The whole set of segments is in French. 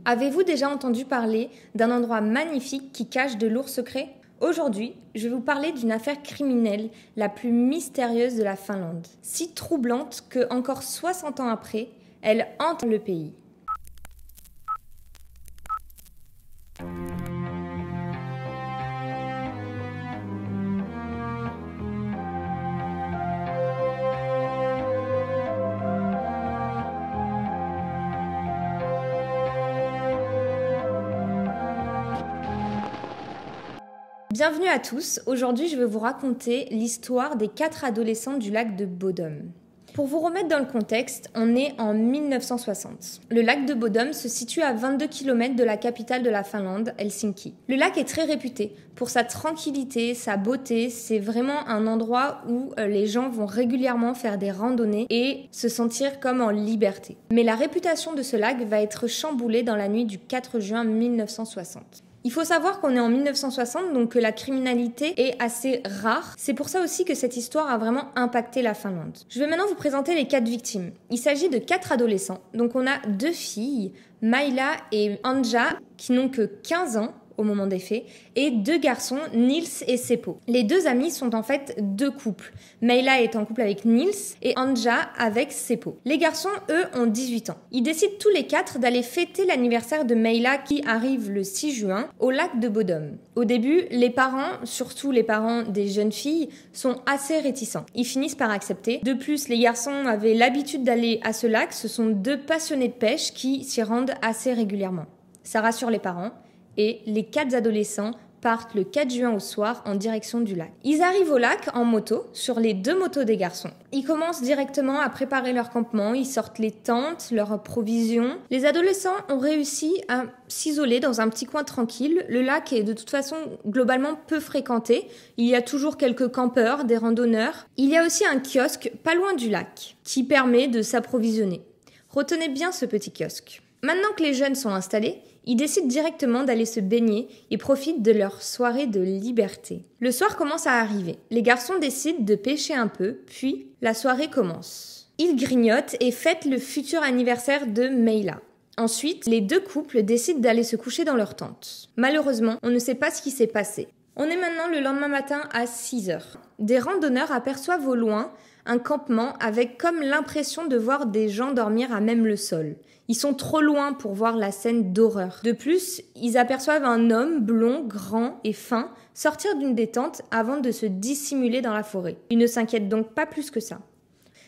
Avez-vous déjà entendu parler d'un endroit magnifique qui cache de lourds secrets ? Aujourd'hui, je vais vous parler d'une affaire criminelle la plus mystérieuse de la Finlande, si troublante que encore 60 ans après, elle hante le pays. Bienvenue à tous, aujourd'hui je vais vous raconter l'histoire des 4 adolescents du lac de Bodom. Pour vous remettre dans le contexte, on est en 1960. Le lac de Bodom se situe à 22 km de la capitale de la Finlande, Helsinki. Le lac est très réputé pour sa tranquillité, sa beauté, c'est vraiment un endroit où les gens vont régulièrement faire des randonnées et se sentir comme en liberté. Mais la réputation de ce lac va être chamboulée dans la nuit du 4 juin 1960. Il faut savoir qu'on est en 1960, donc que la criminalité est assez rare. C'est pour ça aussi que cette histoire a vraiment impacté la Finlande. Je vais maintenant vous présenter les 4 victimes. Il s'agit de 4 adolescents. Donc on a 2 filles, Maila et Anja, qui n'ont que 15 ans au moment des faits, et 2 garçons, Nils et Seppo. Les 2 amis sont en fait 2 couples. Maila est en couple avec Nils et Anja avec Seppo. Les garçons, eux, ont 18 ans. Ils décident tous les 4 d'aller fêter l'anniversaire de Maila qui arrive le 6 juin au lac de Bodom. Au début, les parents, surtout les parents des jeunes filles, sont assez réticents. Ils finissent par accepter. De plus, les garçons avaient l'habitude d'aller à ce lac. Ce sont 2 passionnés de pêche qui s'y rendent assez régulièrement. Ça rassure les parents. Et les 4 adolescents partent le 4 juin au soir en direction du lac. Ils arrivent au lac en moto, sur les 2 motos des garçons. Ils commencent directement à préparer leur campement, ils sortent les tentes, leurs provisions. Les adolescents ont réussi à s'isoler dans un petit coin tranquille. Le lac est de toute façon globalement peu fréquenté. Il y a toujours quelques campeurs, des randonneurs. Il y a aussi un kiosque pas loin du lac qui permet de s'approvisionner. Retenez bien ce petit kiosque. Maintenant que les jeunes sont installés, ils décident directement d'aller se baigner et profitent de leur soirée de liberté. Le soir commence à arriver. Les garçons décident de pêcher un peu, puis la soirée commence. Ils grignotent et fêtent le futur anniversaire de Maila. Ensuite, les 2 couples décident d'aller se coucher dans leur tente. Malheureusement, on ne sait pas ce qui s'est passé. On est maintenant le lendemain matin à 6 heures. Des randonneurs aperçoivent au loin un campement avec comme l'impression de voir des gens dormir à même le sol. Ils sont trop loin pour voir la scène d'horreur. De plus, ils aperçoivent un homme blond, grand et fin sortir d'une des tentes avant de se dissimuler dans la forêt. Ils ne s'inquiètent donc pas plus que ça.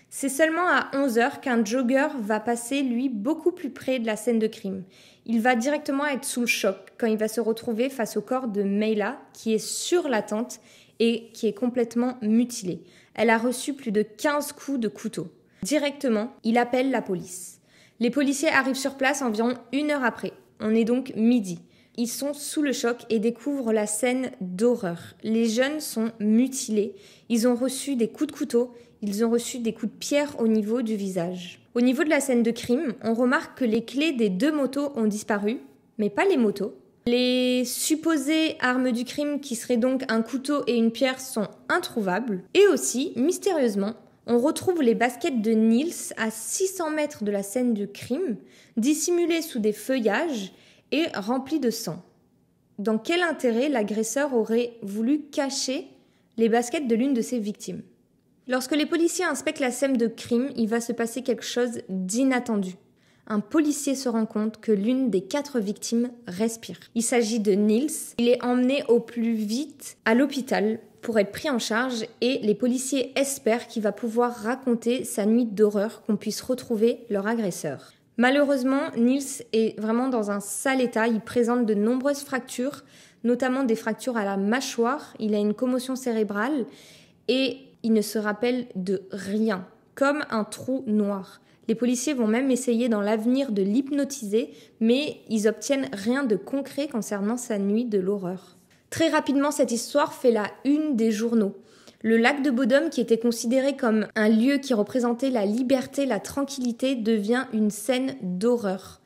C'est seulement à 11h qu'un jogger va passer, lui, beaucoup plus près de la scène de crime. Il va directement être sous le choc quand il va se retrouver face au corps de Maila qui est sur la tente et qui est complètement mutilée. Elle a reçu plus de 15 coups de couteau. Directement, il appelle la police. Les policiers arrivent sur place environ 1 heure après. On est donc midi. Ils sont sous le choc et découvrent la scène d'horreur. Les jeunes sont mutilés. Ils ont reçu des coups de couteau. Ils ont reçu des coups de pierre au niveau du visage. Au niveau de la scène de crime, on remarque que les clés des 2 motos ont disparu, mais pas les motos. Les supposées armes du crime, qui seraient donc un couteau et une pierre, sont introuvables. Et aussi, mystérieusement, on retrouve les baskets de Nils à 600 mètres de la scène du crime, dissimulées sous des feuillages et remplies de sang. Dans quel intérêt l'agresseur aurait voulu cacher les baskets de l'une de ses victimes ? Lorsque les policiers inspectent la scène de crime, il va se passer quelque chose d'inattendu. Un policier se rend compte que l'une des 4 victimes respire. Il s'agit de Nils. Il est emmené au plus vite à l'hôpital pour être pris en charge et les policiers espèrent qu'il va pouvoir raconter sa nuit d'horreur, qu'on puisse retrouver leur agresseur. Malheureusement, Nils est vraiment dans un sale état. Il présente de nombreuses fractures, notamment des fractures à la mâchoire. Il a une commotion cérébrale et il ne se rappelle de rien, comme un trou noir. Les policiers vont même essayer dans l'avenir de l'hypnotiser, mais ils obtiennent rien de concret concernant sa nuit de l'horreur. Très rapidement, cette histoire fait la une des journaux. Le lac de Bodom, qui était considéré comme un lieu qui représentait la liberté, la tranquillité, devient une scène d'horreur.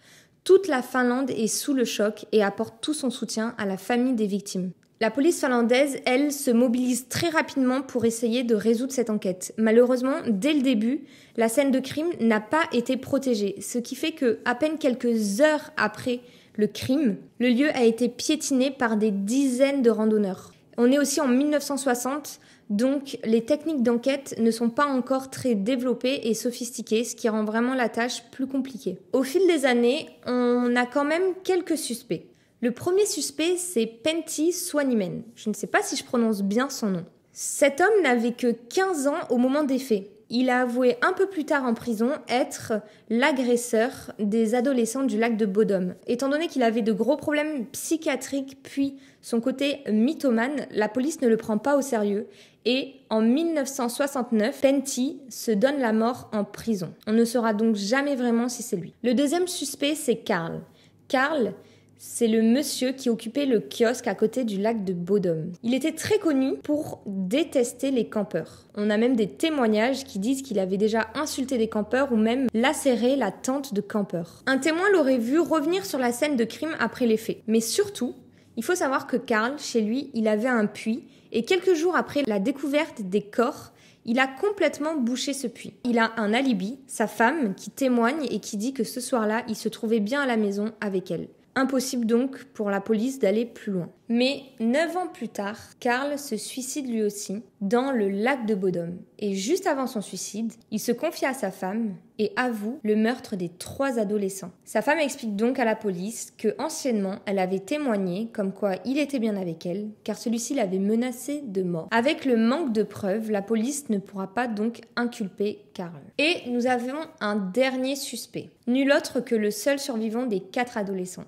Toute la Finlande est sous le choc et apporte tout son soutien à la famille des victimes. La police finlandaise, elle, se mobilise très rapidement pour essayer de résoudre cette enquête. Malheureusement, dès le début, la scène de crime n'a pas été protégée, ce qui fait que, à peine quelques heures après le crime, le lieu a été piétiné par des dizaines de randonneurs. On est aussi en 1960, donc les techniques d'enquête ne sont pas encore très développées et sophistiquées, ce qui rend vraiment la tâche plus compliquée. Au fil des années, on a quand même quelques suspects. Le premier suspect, c'est Pentti Suonimen. Je ne sais pas si je prononce bien son nom. Cet homme n'avait que 15 ans au moment des faits. Il a avoué un peu plus tard en prison être l'agresseur des adolescents du lac de Bodom. Étant donné qu'il avait de gros problèmes psychiatriques puis son côté mythomane, la police ne le prend pas au sérieux et en 1969, Pentti se donne la mort en prison. On ne saura donc jamais vraiment si c'est lui. Le deuxième suspect, c'est Karl. Karl, c'est le monsieur qui occupait le kiosque à côté du lac de Bodom. Il était très connu pour détester les campeurs. On a même des témoignages qui disent qu'il avait déjà insulté des campeurs ou même lacéré la tente de campeurs. Un témoin l'aurait vu revenir sur la scène de crime après les faits. Mais surtout, il faut savoir que Karl, chez lui, il avait un puits et quelques jours après la découverte des corps, il a complètement bouché ce puits. Il a un alibi, sa femme, qui témoigne et qui dit que ce soir-là, il se trouvait bien à la maison avec elle. Impossible donc pour la police d'aller plus loin. Mais 9 ans plus tard, Karl se suicide lui aussi dans le lac de Bodom. Et juste avant son suicide, il se confie à sa femme et avoue le meurtre des 3 adolescents. Sa femme explique donc à la police que anciennement, elle avait témoigné comme quoi il était bien avec elle, car celui-ci l'avait menacé de mort. Avec le manque de preuves, la police ne pourra pas donc inculper Karl. Et nous avons un dernier suspect, nul autre que le seul survivant des 4 adolescents.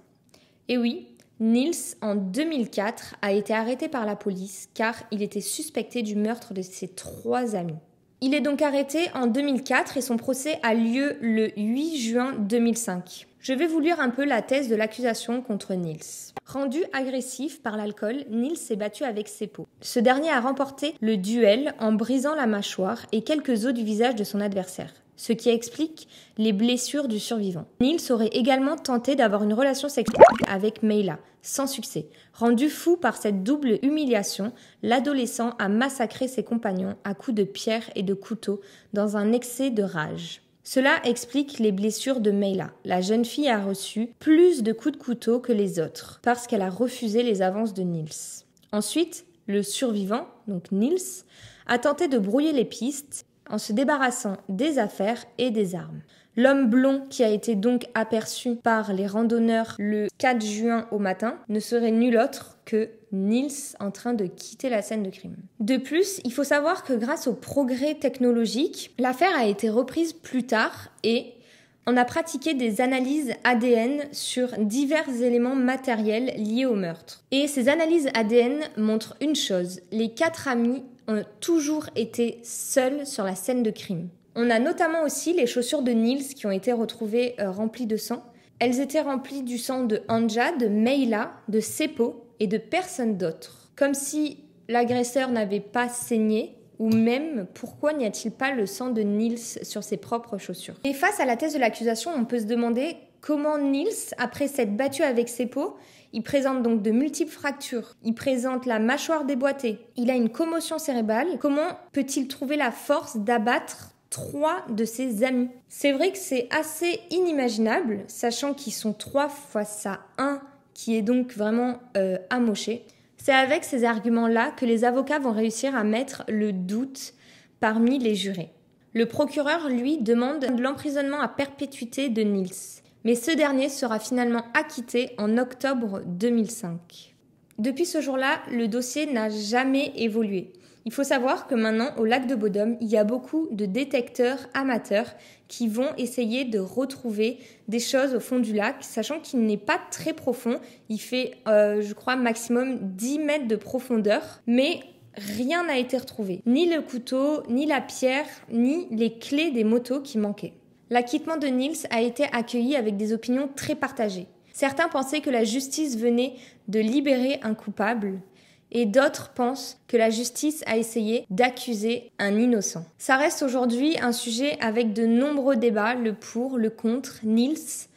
Et oui, Nils, en 2004, a été arrêté par la police car il était suspecté du meurtre de ses 3 amis. Il est donc arrêté en 2004 et son procès a lieu le 8 juin 2005. Je vais vous lire un peu la thèse de l'accusation contre Nils. Rendu agressif par l'alcool, Nils s'est battu avec ses pots. Ce dernier a remporté le duel en brisant la mâchoire et quelques os du visage de son adversaire, ce qui explique les blessures du survivant. Nils aurait également tenté d'avoir une relation sexuelle avec Meila, sans succès. Rendu fou par cette double humiliation, l'adolescent a massacré ses compagnons à coups de pierre et de couteau dans un excès de rage. Cela explique les blessures de Meila. La jeune fille a reçu plus de coups de couteau que les autres, parce qu'elle a refusé les avances de Nils. Ensuite, le survivant, donc Nils, a tenté de brouiller les pistes en se débarrassant des affaires et des armes. L'homme blond qui a été donc aperçu par les randonneurs le 4 juin au matin ne serait nul autre que Nils en train de quitter la scène de crime. De plus, il faut savoir que grâce au progrès technologique, l'affaire a été reprise plus tard et on a pratiqué des analyses ADN sur divers éléments matériels liés au meurtre. Et ces analyses ADN montrent une chose, les 4 amis ont toujours été seuls sur la scène de crime. On a notamment aussi les chaussures de Nils qui ont été retrouvées remplies de sang. Elles étaient remplies du sang de Anja, de Meila, de Seppo et de personne d'autre. Comme si l'agresseur n'avait pas saigné, ou même pourquoi n'y a-t-il pas le sang de Nils sur ses propres chaussures. Et face à la thèse de l'accusation, on peut se demander comment Nils, après s'être battu avec Seppo, il présente donc de multiples fractures, il présente la mâchoire déboîtée, il a une commotion cérébrale. Comment peut-il trouver la force d'abattre 3 de ses amis? C'est vrai que c'est assez inimaginable, sachant qu'ils sont 3 face à 1 qui est donc vraiment amoché. C'est avec ces arguments-là que les avocats vont réussir à mettre le doute parmi les jurés. Le procureur, lui, demande l'emprisonnement à perpétuité de Nils. Mais ce dernier sera finalement acquitté en octobre 2005. Depuis ce jour-là, le dossier n'a jamais évolué. Il faut savoir que maintenant, au lac de Bodom, il y a beaucoup de détecteurs amateurs qui vont essayer de retrouver des choses au fond du lac, sachant qu'il n'est pas très profond. Il fait, je crois, maximum 10 mètres de profondeur, mais rien n'a été retrouvé. Ni le couteau, ni la pierre, ni les clés des motos qui manquaient. L'acquittement de Nils a été accueilli avec des opinions très partagées. Certains pensaient que la justice venait de libérer un coupable, et d'autres pensent que la justice a essayé d'accuser un innocent. Ça reste aujourd'hui un sujet avec de nombreux débats, le pour, le contre, Nils,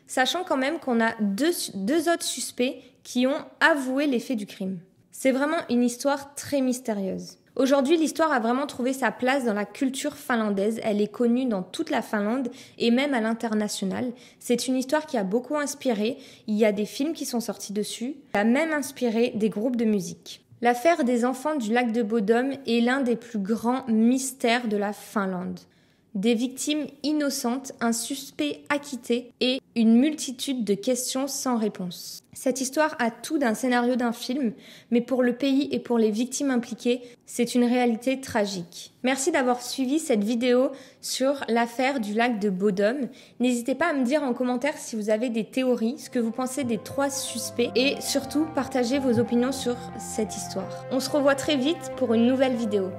sachant quand même qu'on a deux autres suspects qui ont avoué les faits du crime. C'est vraiment une histoire très mystérieuse. Aujourd'hui, l'histoire a vraiment trouvé sa place dans la culture finlandaise. Elle est connue dans toute la Finlande et même à l'international. C'est une histoire qui a beaucoup inspiré. Il y a des films qui sont sortis dessus. Elle a même inspiré des groupes de musique. L'affaire des enfants du lac de Bodom est l'un des plus grands mystères de la Finlande. Des victimes innocentes, un suspect acquitté et une multitude de questions sans réponse. Cette histoire a tout d'un scénario d'un film, mais pour le pays et pour les victimes impliquées, c'est une réalité tragique. Merci d'avoir suivi cette vidéo sur l'affaire du lac de Bodom. N'hésitez pas à me dire en commentaire si vous avez des théories, ce que vous pensez des 3 suspects et surtout partagez vos opinions sur cette histoire. On se revoit très vite pour une nouvelle vidéo.